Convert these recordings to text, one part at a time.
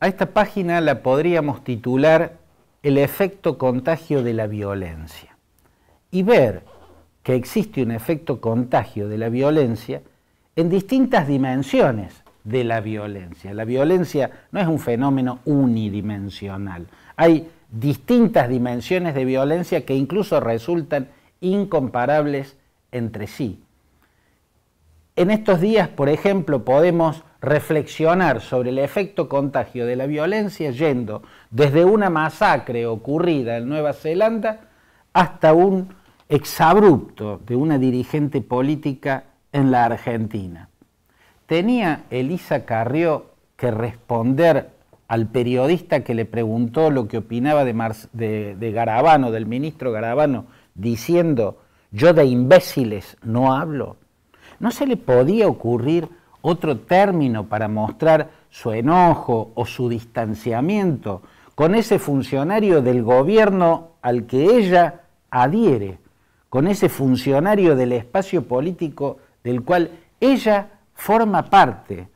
A esta página la podríamos titular El efecto contagio de la violencia y ver que existe un efecto contagio de la violencia en distintas dimensiones de la violencia. La violencia no es un fenómeno unidimensional. Hay distintas dimensiones de violencia que incluso resultan incomparables entre sí. En estos días, por ejemplo, podemos reflexionar sobre el efecto contagio de la violencia yendo desde una masacre ocurrida en Nueva Zelanda hasta un exabrupto de una dirigente política en la Argentina. Tenía Elisa Carrió que responder al periodista que le preguntó lo que opinaba de Garabano, del ministro Garabano, diciendo: yo de imbéciles no hablo. ¿No se le podía ocurrir otro término para mostrar su enojo o su distanciamiento con ese funcionario del gobierno al que ella adhiere, con ese funcionario del espacio político del cual ella forma parte?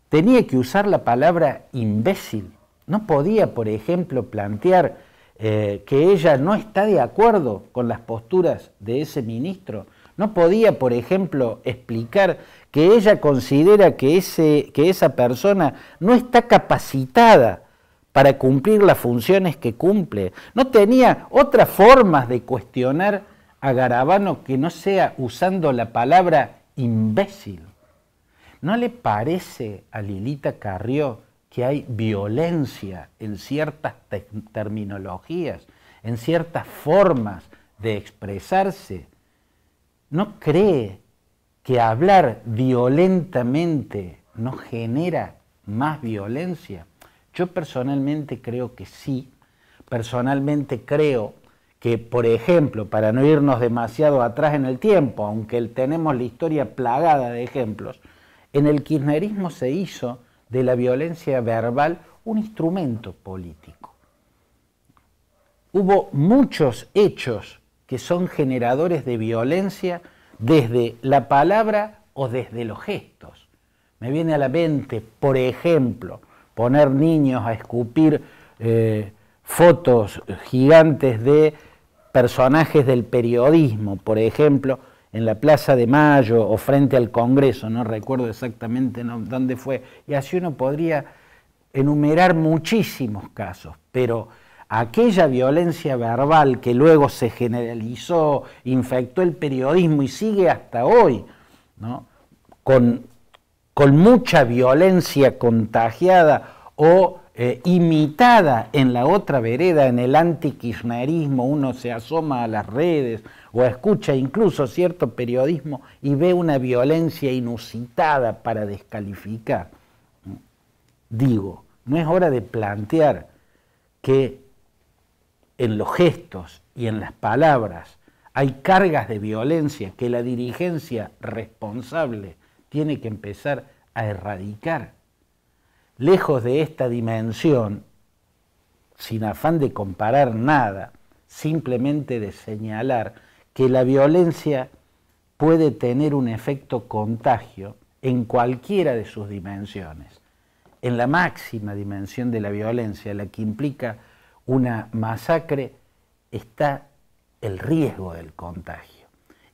Tenía que usar la palabra imbécil. No podía, por ejemplo, plantear que ella no está de acuerdo con las posturas de ese ministro. No podía, por ejemplo, explicar que ella considera que esa persona no está capacitada para cumplir las funciones que cumple. No tenía otras formas de cuestionar a Garabano que no sea usando la palabra imbécil. ¿No le parece a Lilita Carrió que hay violencia en ciertas terminologías, en ciertas formas de expresarse? ¿No cree que hablar violentamente no genera más violencia? Yo personalmente creo que sí. Personalmente creo que, por ejemplo, para no irnos demasiado atrás en el tiempo, aunque tenemos la historia plagada de ejemplos, en el kirchnerismo se hizo de la violencia verbal un instrumento político. Hubo muchos hechos que son generadores de violencia desde la palabra o desde los gestos. Me viene a la mente, por ejemplo, poner niños a escupir fotos gigantes de personajes del periodismo, por ejemplo, en la Plaza de Mayo o frente al Congreso, no recuerdo exactamente dónde fue, y así uno podría enumerar muchísimos casos, pero aquella violencia verbal que luego se generalizó, infectó el periodismo y sigue hasta hoy, ¿no? con mucha violencia contagiada o imitada en la otra vereda, en el antikirchnerismo. Uno se asoma a las redes o escucha incluso cierto periodismo y ve una violencia inusitada para descalificar. Digo, ¿no es hora de plantear que en los gestos y en las palabras hay cargas de violencia que la dirigencia responsable tiene que empezar a erradicar? Lejos de esta dimensión, sin afán de comparar nada, simplemente de señalar que la violencia puede tener un efecto contagio en cualquiera de sus dimensiones. En la máxima dimensión de la violencia, la que implica una masacre, está el riesgo del contagio.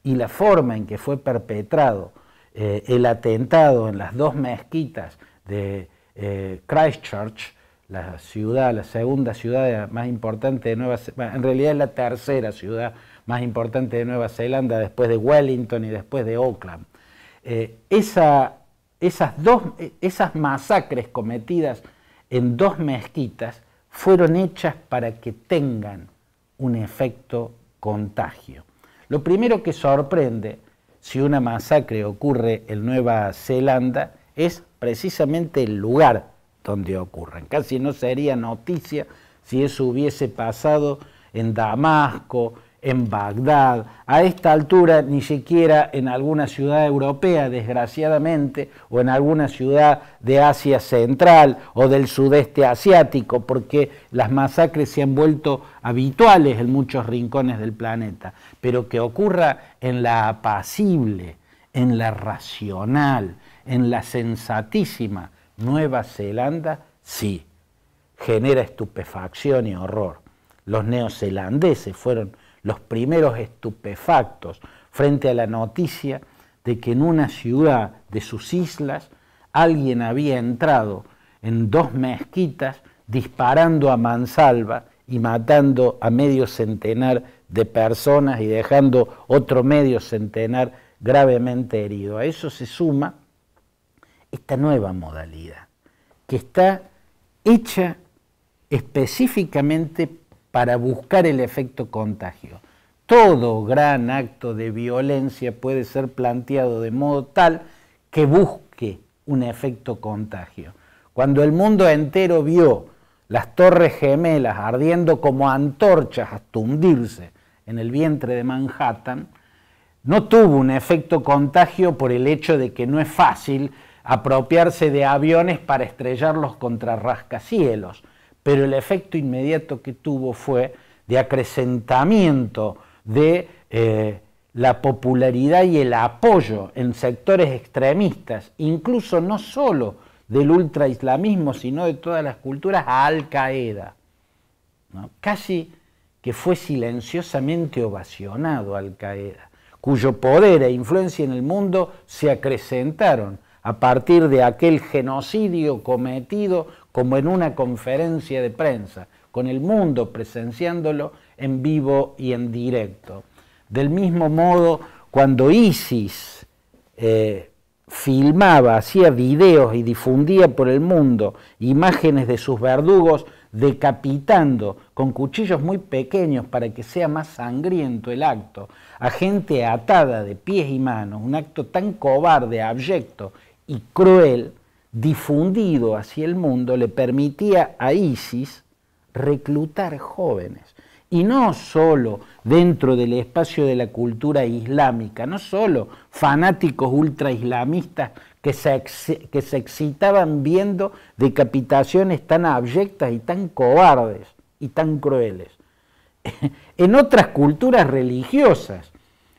Y la forma en que fue perpetrado el atentado en las dos mezquitas de Christchurch, la segunda ciudad más importante de Nueva Zelanda, en realidad es la tercera ciudad más importante de Nueva Zelanda después de Wellington y después de Auckland. Esas masacres cometidas en dos mezquitas fueron hechas para que tengan un efecto contagio. Lo primero que sorprende si una masacre ocurre en Nueva Zelanda es precisamente el lugar donde ocurren. Casi no sería noticia si eso hubiese pasado en Damasco, en Bagdad, a esta altura ni siquiera en alguna ciudad europea, desgraciadamente, o en alguna ciudad de Asia Central o del sudeste asiático, porque las masacres se han vuelto habituales en muchos rincones del planeta, pero que ocurra en la apacible, en la racional, en la sensatísima Nueva Zelanda, sí, genera estupefacción y horror. Los neozelandeses fueron los primeros estupefactos frente a la noticia de que en una ciudad de sus islas alguien había entrado en 2 mezquitas disparando a mansalva y matando a medio centenar de personas y dejando otro medio centenar gravemente herido. A eso se suma esta nueva modalidad, que está hecha específicamente para buscar el efecto contagio. Todo gran acto de violencia puede ser planteado de modo tal que busque un efecto contagio. Cuando el mundo entero vio las Torres Gemelas ardiendo como antorchas hasta hundirse en el vientre de Manhattan, no tuvo un efecto contagio por el hecho de que no es fácil apropiarse de aviones para estrellarlos contra rascacielos, pero el efecto inmediato que tuvo fue de acrecentamiento de la popularidad y el apoyo en sectores extremistas, incluso no solo del ultraislamismo, sino de todas las culturas, a Al Qaeda, ¿no? Casi que fue silenciosamente ovacionado Al Qaeda, cuyo poder e influencia en el mundo se acrecentaron a partir de aquel genocidio cometido como en una conferencia de prensa, con el mundo presenciándolo en vivo y en directo. Del mismo modo, cuando ISIS filmaba, hacía videos y difundía por el mundo imágenes de sus verdugos decapitando con cuchillos muy pequeños para que sea más sangriento el acto, a gente atada de pies y manos, un acto tan cobarde, abyecto y cruel, difundido hacia el mundo, le permitía a ISIS reclutar jóvenes. Y no solo dentro del espacio de la cultura islámica, no solo fanáticos ultraislamistas que se excitaban viendo decapitaciones tan abyectas y tan cobardes y tan crueles. En otras culturas religiosas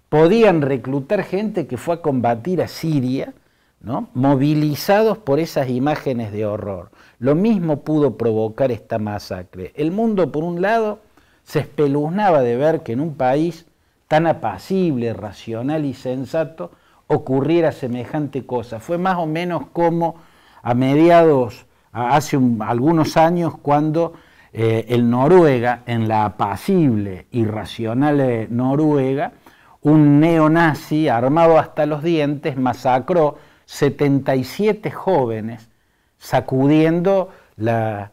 podían reclutar gente que fue a combatir a Siria, ¿no?, movilizados por esas imágenes de horror. Lo mismo pudo provocar esta masacre. El mundo, por un lado, se espeluznaba de ver que en un país tan apacible, racional y sensato ocurriera semejante cosa. Fue más o menos como a mediados, hace algunos años, cuando en Noruega, en la apacible y racional Noruega, un neonazi armado hasta los dientes masacró 77 jóvenes, sacudiendo la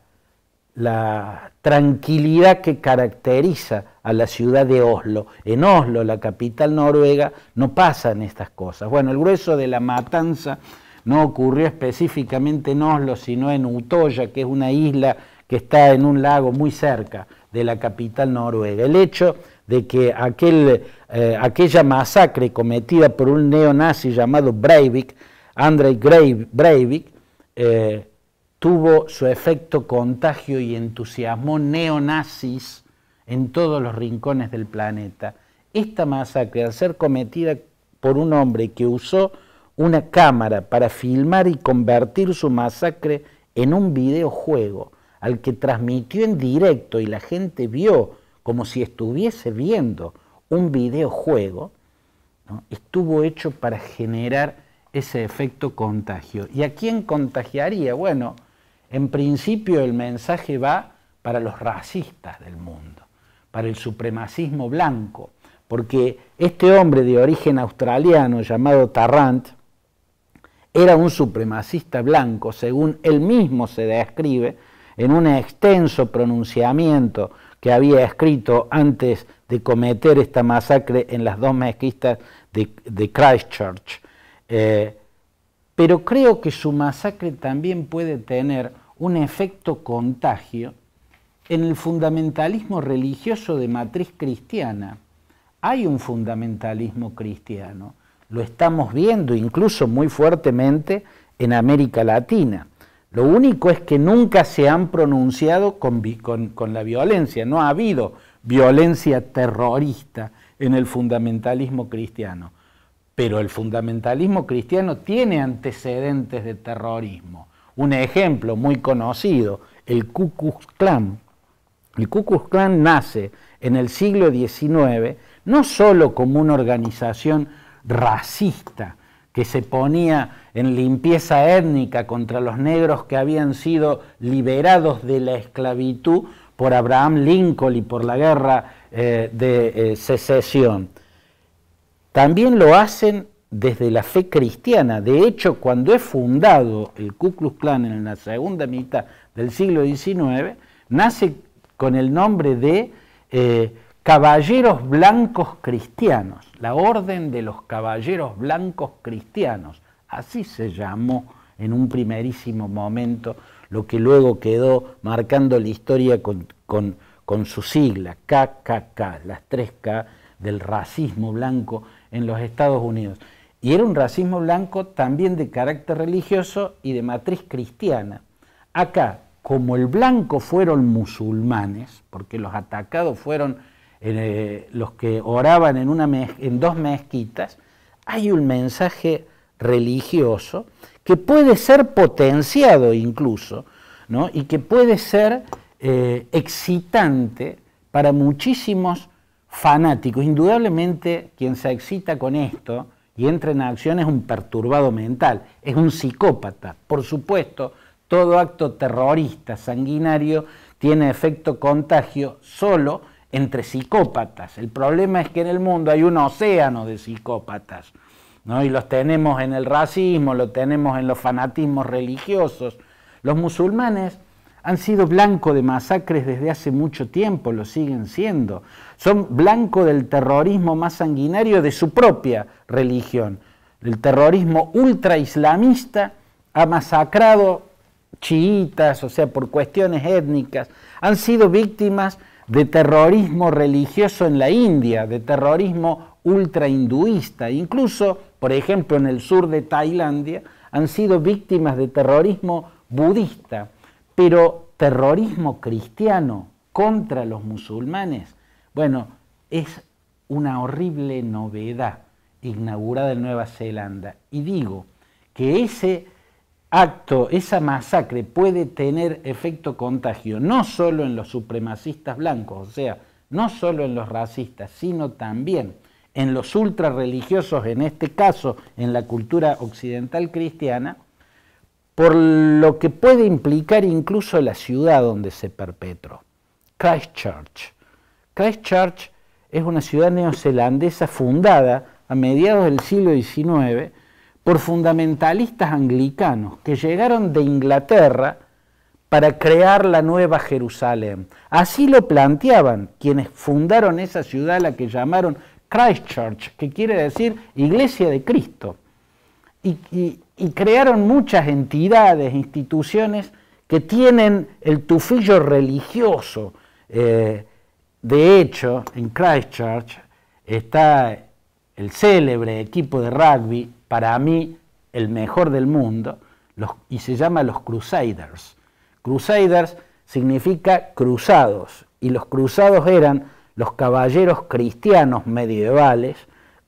tranquilidad que caracteriza a la ciudad de Oslo. En Oslo, la capital noruega, no pasan estas cosas. Bueno, el grueso de la matanza no ocurrió específicamente en Oslo, sino en Utoya, que es una isla que está en un lago muy cerca de la capital noruega. El hecho de que aquella masacre cometida por un neonazi llamado Breivik, Andrei Breivik, tuvo su efecto contagio y entusiasmó neonazis en todos los rincones del planeta. Esta masacre, al ser cometida por un hombre que usó una cámara para filmar y convertir su masacre en un videojuego, al que transmitió en directo y la gente vio como si estuviese viendo un videojuego, ¿no?, estuvo hecho para generar ese efecto contagio. ¿Y a quién contagiaría? Bueno, en principio el mensaje va para los racistas del mundo, para el supremacismo blanco, porque este hombre de origen australiano llamado Tarrant era un supremacista blanco, según él mismo se describe en un extenso pronunciamiento que había escrito antes de cometer esta masacre en las 2 mezquitas de Christchurch. Pero creo que su masacre también puede tener un efecto contagio en el fundamentalismo religioso de matriz cristiana. Hay un fundamentalismo cristiano, lo estamos viendo incluso muy fuertemente en América Latina. Lo único es que nunca se han pronunciado con la violencia, no ha habido violencia terrorista en el fundamentalismo cristiano. Pero el fundamentalismo cristiano tiene antecedentes de terrorismo. Un ejemplo muy conocido, el Ku Klux Klan. El Ku Klux Klan nace en el siglo XIX no solo como una organización racista que se ponía en limpieza étnica contra los negros que habían sido liberados de la esclavitud por Abraham Lincoln y por la guerra de secesión. También lo hacen desde la fe cristiana. De hecho, cuando es fundado el Ku Klux Klan en la segunda mitad del siglo XIX, nace con el nombre de Caballeros Blancos Cristianos, la Orden de los Caballeros Blancos Cristianos. Así se llamó en un primerísimo momento, lo que luego quedó marcando la historia con su sigla, KKK, las 3K del racismo blanco en los Estados Unidos. Y era un racismo blanco también de carácter religioso y de matriz cristiana. Acá, como el blanco fueron musulmanes, porque los atacados fueron los que oraban en dos mezquitas, hay un mensaje religioso que puede ser potenciado incluso, ¿no? Y que puede ser excitante para muchísimos fanáticos. Indudablemente quien se excita con esto y entra en acción es un perturbado mental, es un psicópata. Por supuesto, todo acto terrorista, sanguinario, tiene efecto contagio solo entre psicópatas. El problema es que en el mundo hay un océano de psicópatas, ¿no? Y los tenemos en el racismo, lo tenemos en los fanatismos religiosos. Los musulmanes han sido blanco de masacres desde hace mucho tiempo, lo siguen siendo. Son blanco del terrorismo más sanguinario de su propia religión. El terrorismo ultra islamista ha masacrado chiitas, o sea, por cuestiones étnicas. Han sido víctimas de terrorismo religioso en la India, de terrorismo ultra hinduista. Incluso, por ejemplo, en el sur de Tailandia, han sido víctimas de terrorismo budista. Pero terrorismo cristiano contra los musulmanes, bueno, es una horrible novedad inaugurada en Nueva Zelanda. Y digo que ese acto, esa masacre puede tener efecto contagio no solo en los supremacistas blancos, o sea, no solo en los racistas, sino también en los ultrarreligiosos, en este caso en la cultura occidental cristiana, por lo que puede implicar incluso la ciudad donde se perpetró. Christchurch. Christchurch es una ciudad neozelandesa fundada a mediados del siglo XIX por fundamentalistas anglicanos que llegaron de Inglaterra para crear la Nueva Jerusalén. Así lo planteaban quienes fundaron esa ciudad, la que llamaron Christchurch, que quiere decir Iglesia de Cristo. Y crearon muchas entidades, instituciones que tienen el tufillo religioso. De hecho, en Christchurch está el célebre equipo de rugby, para mí el mejor del mundo, y se llama los Crusaders. Crusaders significa cruzados, y los cruzados eran los caballeros cristianos medievales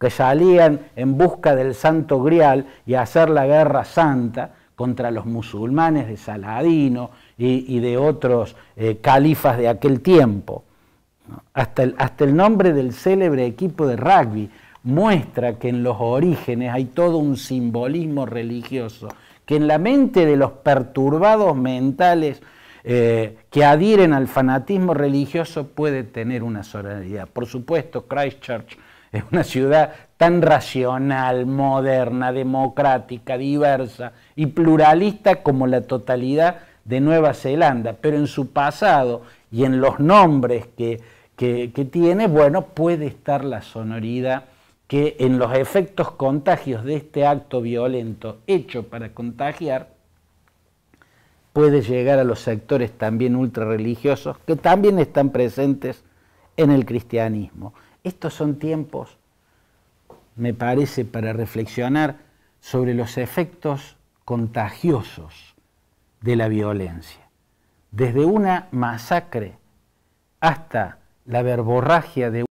que salían en busca del Santo Grial y a hacer la guerra santa contra los musulmanes de Saladino y de otros califas de aquel tiempo. Hasta el nombre del célebre equipo de rugby muestra que en los orígenes hay todo un simbolismo religioso, que en la mente de los perturbados mentales que adhieren al fanatismo religioso puede tener una sororidad. Por supuesto, Christchurch es una ciudad tan racional, moderna, democrática, diversa y pluralista como la totalidad de Nueva Zelanda, pero en su pasado y en los nombres que tiene, bueno, puede estar la sonoridad que en los efectos contagios de este acto violento hecho para contagiar puede llegar a los sectores también ultrarreligiosos que también están presentes en el cristianismo. Estos son tiempos, me parece, para reflexionar sobre los efectos contagiosos de la violencia. Desde una masacre hasta la verborragia de